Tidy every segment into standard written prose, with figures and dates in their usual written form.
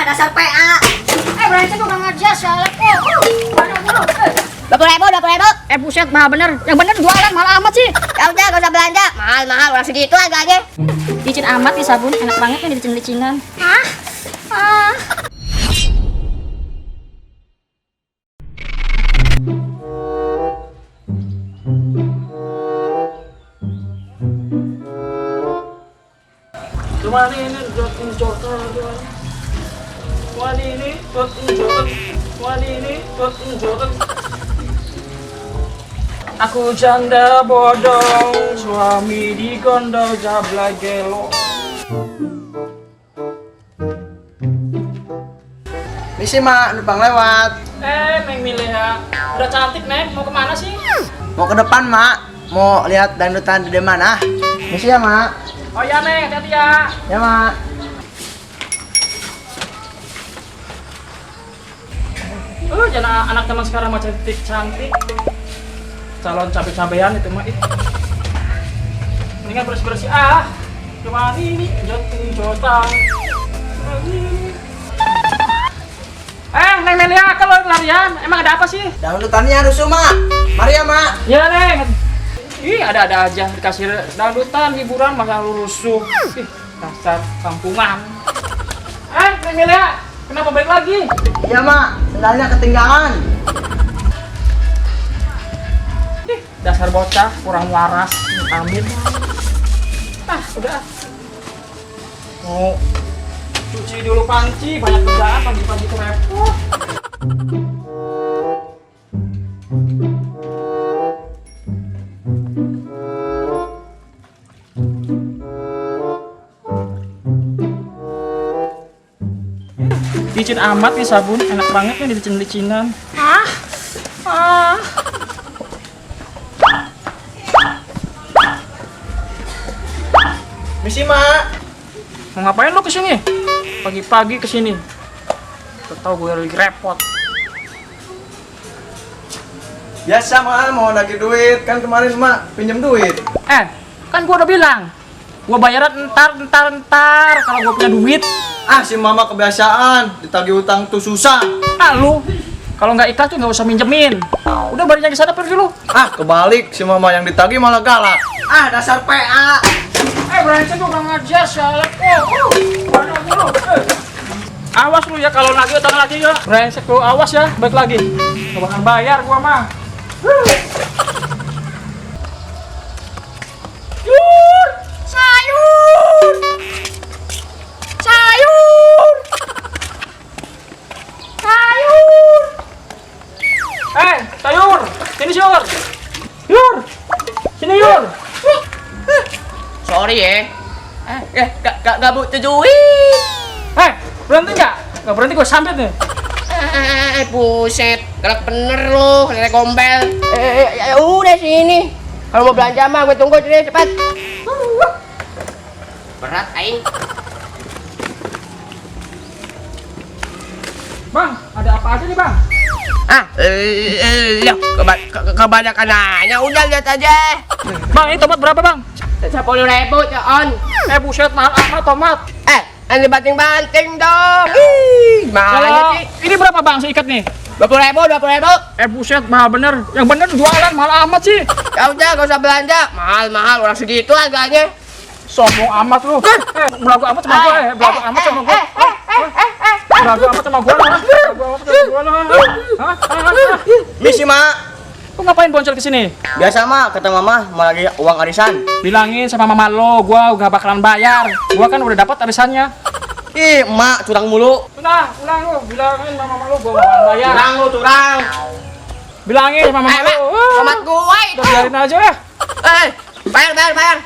dasar PA. Brengsek udah ngajar salah kok. 20.000. Buset, mahal bener. Yang bener jualan mahal amat sih. Ya udah gak usah belanja. Mahal orang segitu harganya. Licin amat nih sabun, enak banget nih licin-licinan. Cuman ini jotin jotan Aku janda bodong, suami digondol jablay gelo. Misi mak, numpang lewat. Neng Milea, udah cantik Neng, mau kemana sih? Mau ke depan mak, mau lihat dangdutan di mana? Misi ya mak. Oh iya Neng, hati-hati ya. Ya mak. Jangan anak teman sekarang mah cantik. Calon cabe-cabean itu mah. Mendingan bersih-bersih Cuma ini jotan. Neng Nelia, kalau larian, emang ada apa sih? Dangdutannya rusuh mak. Mari ya mak. Ya Neng. Ih, ada aja dikasih dangdutan, hiburan, malah lu rusuh. Ih, dasar kampungan. Neng Nelia, kenapa balik lagi? Iya mak, sendalnya ketinggalan. Ih, dasar bocah, kurang waras, amin. Udah. Mau cuci dulu panci, banyak kerjaan pagi-pagi tuh repot. Licin amat nih sabun, enak banget nih licin-licinan. Misi mak. Mau ngapain lo kesini? Pagi-pagi kesini. Tahu gue lagi repot. Biasa mak, mau nagih duit. Kan kemarin mak pinjam duit. Kan gue udah bilang, gue bayaran ntar kalau gue punya duit. Si mama kebiasaan, ditagih utang tuh susah. Lu kalau nggak ikhlas tuh nggak usah minjemin. Udah baliknya ke sana pergi lu. Kebalik, si mama yang ditagih malah galak. Dasar PA. Brengsek udah ngajar salah kok. Awas lu ya kalau nagih utang lagi ya. Brengsek lu, awas ya, balik lagi. Gak bakal bayar gua mah. Sayur, sini Syur. Sini Yur. Sorry ya. Gak butuh duit. Berhenti nggak? Nggak berhenti gue sambit nih. Buset, galak bener lu, nenek gombel. Ya udah sini. Kalau mau belanja mah gue tunggu sini cepat. Berat aing. Bang, ada apa aja nih bang? Kebanyakan nanya, udah lihat aja. Bang, ini tomat berapa bang? 10.000 Con. Buset, mahal amat tomat. Yang dibanting-banting dong. Mahal sih. Ini berapa bang seikat nih? 20.000. Buset, mahal bener. Yang bener jualan mahal amat sih. Ya udah gak usah belanja. Mahal orang segitu harganya. Sombong amat lu. Belagu amat sama gue. Belagu amat sama gue. Belagu amat sama gue. Misi mak. Lu ngapain boncel kesini? Biasa mak, kata mama mau lagi uang arisan. Bilangin sama mama lo, gua gak bakalan bayar. Gua kan udah dapat arisannya. Mak curang mulu. Ulang lu, bilangin sama mama lo gua gak bakalan bayar. Curang. Bilangin sama mama lo. Tomat gue. Udah biarin aja ya. Bayar.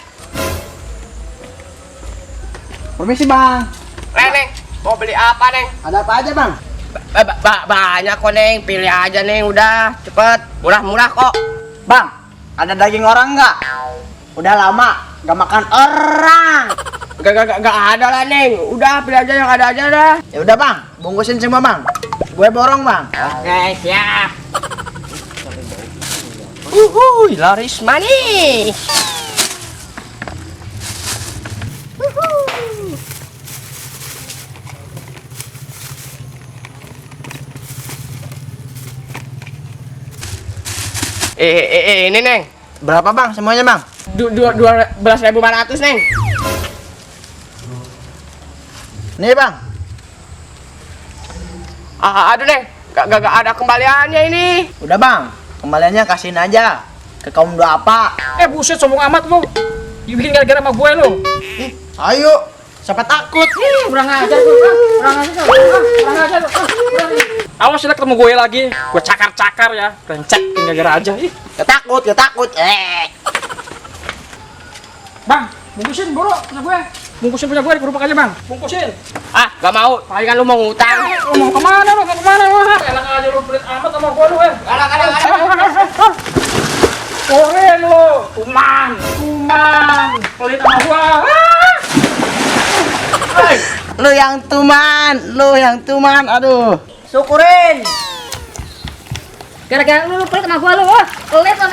Permisi bang. Neng, mau beli apa Neng? Ada apa aja bang? Banyak kok Neng, pilih aja Neng, udah cepet, murah kok. Bang, ada daging orang nggak? Udah lama nggak makan orang. Gak ada lah Neng, udah pilih aja yang ada aja dah. Ya udah bang, bungkusin semua bang. Gue borong bang. Oke siap. Laris manis. Ini Neng. Berapa bang semuanya bang? 12.500 Neng. Nih bang. Aduh Neng, gak ada kembaliannya ini. Udah bang, kembaliannya kasihin aja ke kaum duafa. Buset, sombong amat lu. Dibikin gara-gara sama gue lu. Ayo, siapa takut? Kurang ajar tuh. Kurang ajar tuh. Kurang ajar tuh. Awas ya ketemu gue lagi. Gue cakar-cakar ya. Rencek gara-gara aja. Ih. Gak takut, gak takut. Bang, bungkusin buru punya gue. Bungkusin punya gue di kerupuk aja bang. Bungkusin. Gak mau. Palingan lu mau ngutang. Lu mau kemana lu? Mau kemana lu? Enak aja lu pelit amat sama gue lu Kadang. Koren lu. Tuman. Pelit sama gue. Lu yang tuman, aduh. Syukurin. Gara-gara lu pelit sama gua lu. Pelit sama